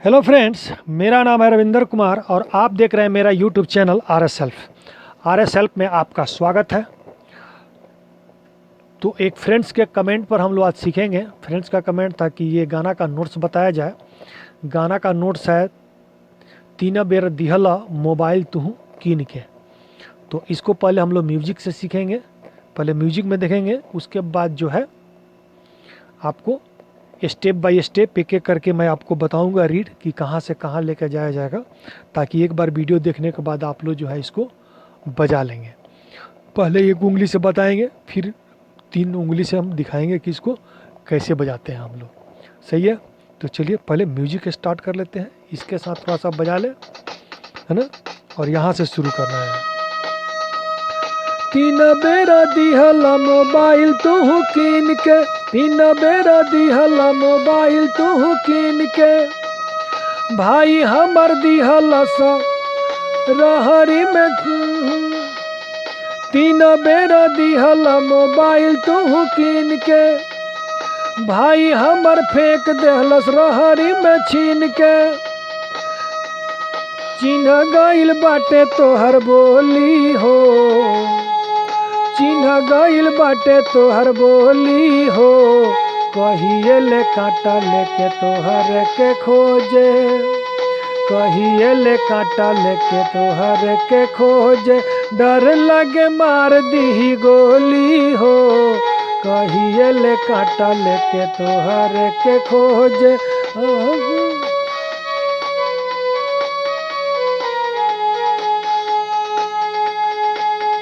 Hello friends, मेरा नाम है रविंदर कुमार और आप देख रहे हैं मेरा YouTube channel R S help में आपका स्वागत है। तो एक फ्रेंड्स के कमेंट पर हम लोग आज सीखेंगे। फ्रेंड्स का कमेंट था कि ये गाना का नोट्स बताया जाए। गाना का नोट्स है तीन बेर दिहला मोबाइल तुहू कीन के। तो इसको पहले हम लोग म्यूजिक से सीखेंगे, पहले म्यूजिक में देखेंगे, उसके बाद जो है आपको स्टेप बाय स्टेप एक एक करके मैं आपको बताऊंगा रीड कि कहाँ से कहाँ लेकर जाया जाएगा, ताकि एक बार वीडियो देखने के बाद आप लोग जो है इसको बजा लेंगे। पहले एक उंगली से बताएंगे, फिर 3 उंगली से हम दिखाएंगे कि इसको कैसे बजाते हैं हम लोग। सही है, तो चलिए पहले म्यूजिक स्टार्ट कर लेते हैं। इसके साथ थोड़ा सा बजा ले, है ना, और यहाँ से शुरू करना है। तीन बेरा दिहला मोबाइल तुहू कीन के, तीन बेरा दिहला मोबाइल तुहू कीन के, भाई हमर दिहला सा रहरी में। तीन बेरा दिहला मोबाइल तुहू कीन के, भाई हमर फेंक देहलस रहरी में छीन के। चिन्ह गइल बाटे तोहर बोली हो, चिन्ह गइल बाटे तोहर बोली हो, कहिए ले कांटा लेके तोहर के खोजे, कहिए ले कांटा लेके तोहर के खोजे, डर लगे मार दी गोली हो, कहिए ले कांटा लेके तोहर के खोजे।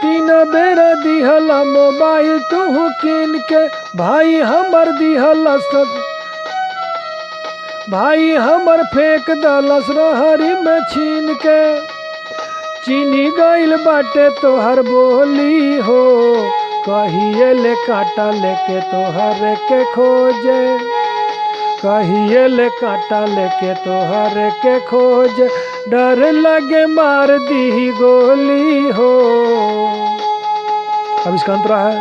तीन बेरा दिहला मोबाइल तुहू कीन के, भाई हमर दिहला सब, भाई हमर फेंक दलस रहरी में छीन के। चीनी गइल बाटे तोहर बोली हो, कहिए ले कांटा लेके तोहर के खोजे, कहिए ले कांटा लेके तोहर के खोजे, डर लगे मार दी गोली हो। अब इसका अंतरा है।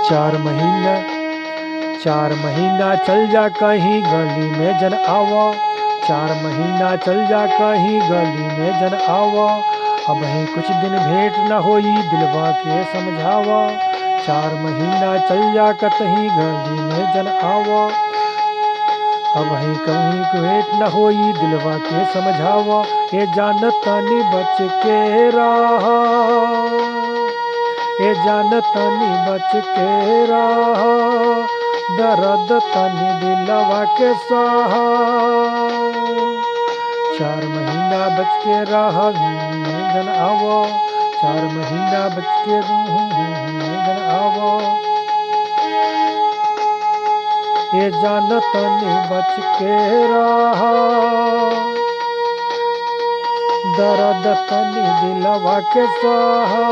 4 महीना चल जा कहीं गली में जन आवा, 4 महीना चल जा कहीं गली में जन आवा, अब ही कुछ दिन भेंट न होई दिलवा के समझावा। 4 महीना चल जा कहीं गली में जन आवा, अब ही कहीं भेंट न होई दिलवा के समझावा। ये जानतानी बच के रहा, ये जानतानी बच के रहा, दर्द तनी दिलवा के सहा। 4 महीना बच के रहा जन आवो, 4 महीना बच के जन आवो, ये जानतानी बच के रहा, दर्द तनी दिलवा के सहा।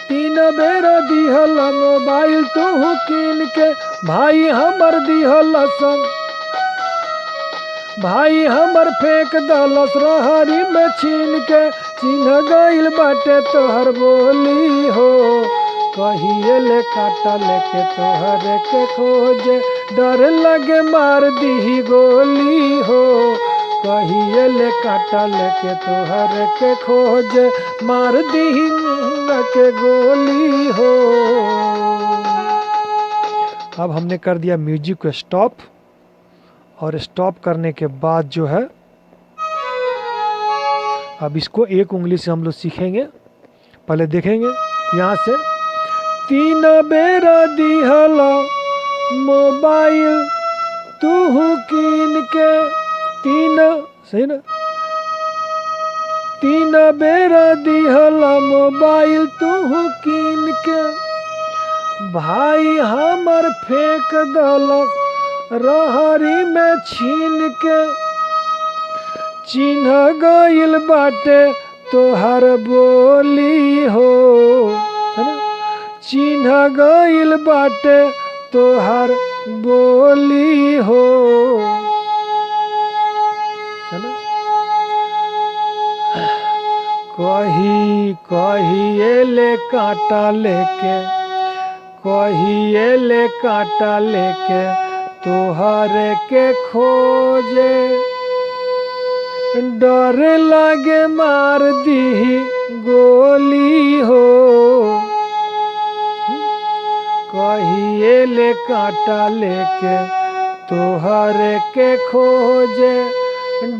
तीन बेरा दिहला मोबाइल तुहू कीन के, भाई हमर दिहला संग, भाई हमर फेंक दलस रहरी में छीन के। चिन्ह गइल बाटे तोहर बोली हो, कहिए ले कांटा लेके तोहर के खोजे, डर लगे मार दी गोली हो, कहिए ले कांटा लेके तोहर के खोजे, मार दी के गोली हो। अब हमने कर दिया म्यूजिक को स्टॉप, और स्टॉप करने के बाद जो है अब इसको एक उंगली से हम लोग सीखेंगे। पहले देखेंगे यहाँ से। तीन बेरा दिहला मोबाइल तुहू कीन के, तीन, सही ना, तीन बेरा दिहला मोबाइल तुहू कीन के, भाई हमर फेंक दलस रहरी में छीन के। चिन्ह गइल बाटे तोहर बोली हो, है ना, चिन्ह गइल बाटे तोहर बोली हो, है ना। कहिए ले कांटा लेके कहिए ले कांटा लेके तोहरे के खोजे, डर लागे मार दी गोली हो। कहिए ले कांटा लेके तोहरे के खोजे,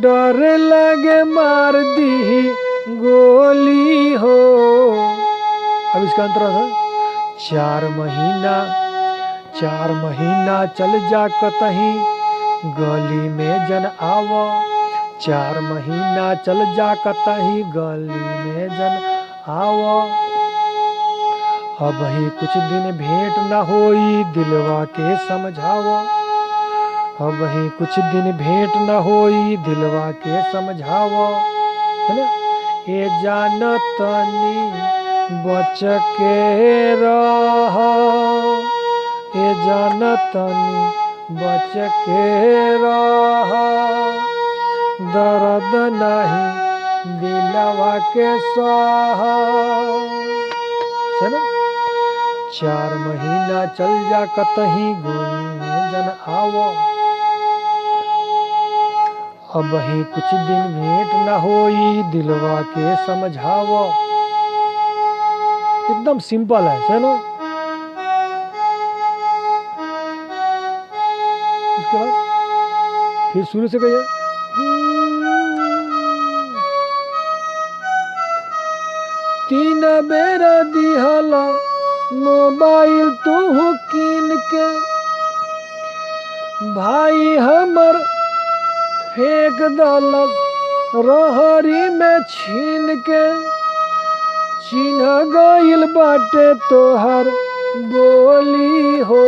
डर लागे मार दी गोली हो। अब इसका अंतर है 4 महीना चल जा कतहीं गली में जन आव। 4 महीना चल जा कतहीं गली में जन आव। अब ही कुछ दिन भेंट न होई दिलवा के समझाव। अब ही कुछ दिन भेंट न होई दिलवा के समझाव, है ना। ए जान तनी बच के रह, ए जान तनी बच के रह। दर्द नहीं दिलवा के सह, है ना। 4 महीना चल जा कतहीं गली में जन आवो। अब ही कुछ दिन भेंट न होई दिलवा के समझावो। एकदम सिंपल है ना। उसके बाद फिर शुरू से कहिए। तीन बेरा दिहला मोबाइल तू कीन के, भाई हमर फेंक दलस रहरी में छीन के। चिन्ह गइल बाटे तोहर बोली हो,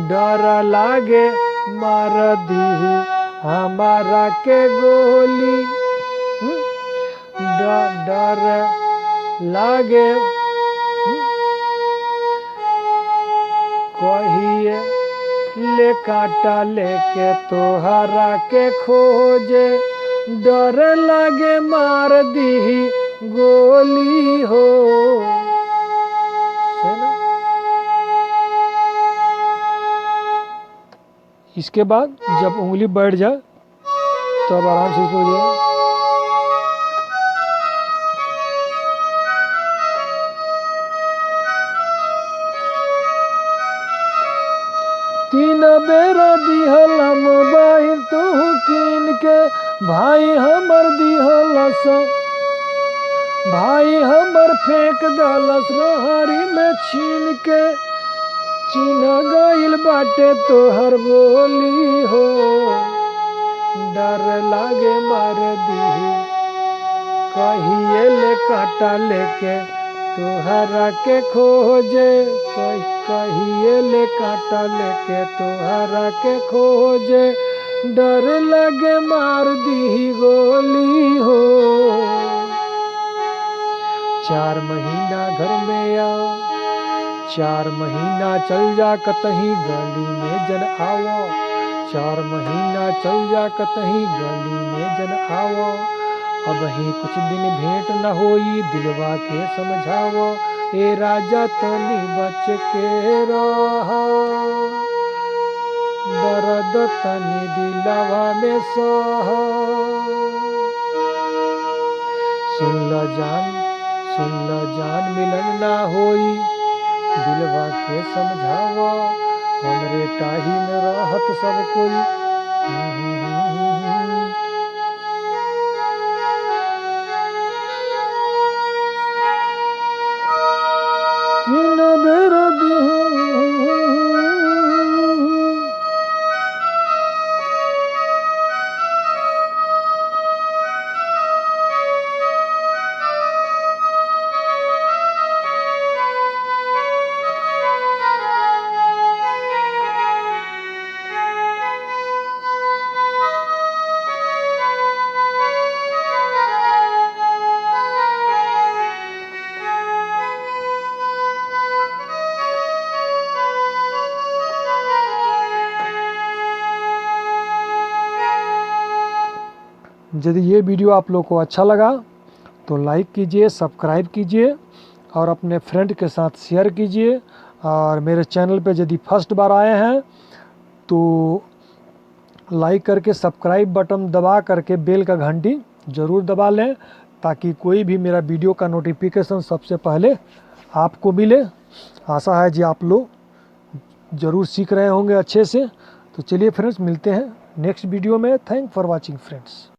डर लागे मार दी हमारा के गोली। डर लागे कहिए ले कांटा लेके तोहरा के खोजे, डर लागे मार दी गोली हो। इसके बाद जब उंगली बैठ जाए तो अब आराम से इसको जाए। तीन बेरा दिहला मोबाइल तू कीन के, भाई हमर दिहलस, भाई हमर फेंक दलस रहरी में छीन के। चिन्ह गइल बाटे तोहर बोली हो, डर लागे मार दी कहिए ले कांटा लेके तोहरा के खोजे। कहिए ले कांटा लेके तोहरा के खोजे, डर लगे मार दी गोली हो। 4 महीना घर में आओ, 4 महीना चल जा कतहीं गली में जन आवो। 4 महीना चल जा कतहीं गली में जन आवो। अब ही कुछ दिन भेंट न होई दिलवा के समझावो। ए राजा तनी बच के रह, दर्द तनी दिलवा में सह। सुन ल जान मिलन ना होई दिलवा के समझावा। हमरे टाही में रहत सब कोई। तीन बेरा यदि ये वीडियो आप लोग को अच्छा लगा तो लाइक कीजिए, सब्सक्राइब कीजिए और अपने फ्रेंड के साथ शेयर कीजिए। और मेरे चैनल पे यदि फर्स्ट बार आए हैं तो लाइक करके सब्सक्राइब बटन दबा करके बेल का घंटी ज़रूर दबा लें, ताकि कोई भी मेरा वीडियो का नोटिफिकेशन सबसे पहले आपको मिले। आशा है जी आप लोग ज़रूर सीख रहे होंगे अच्छे से। तो चलिए फ्रेंड्स, मिलते हैं नेक्स्ट वीडियो में। Thank for watching friends.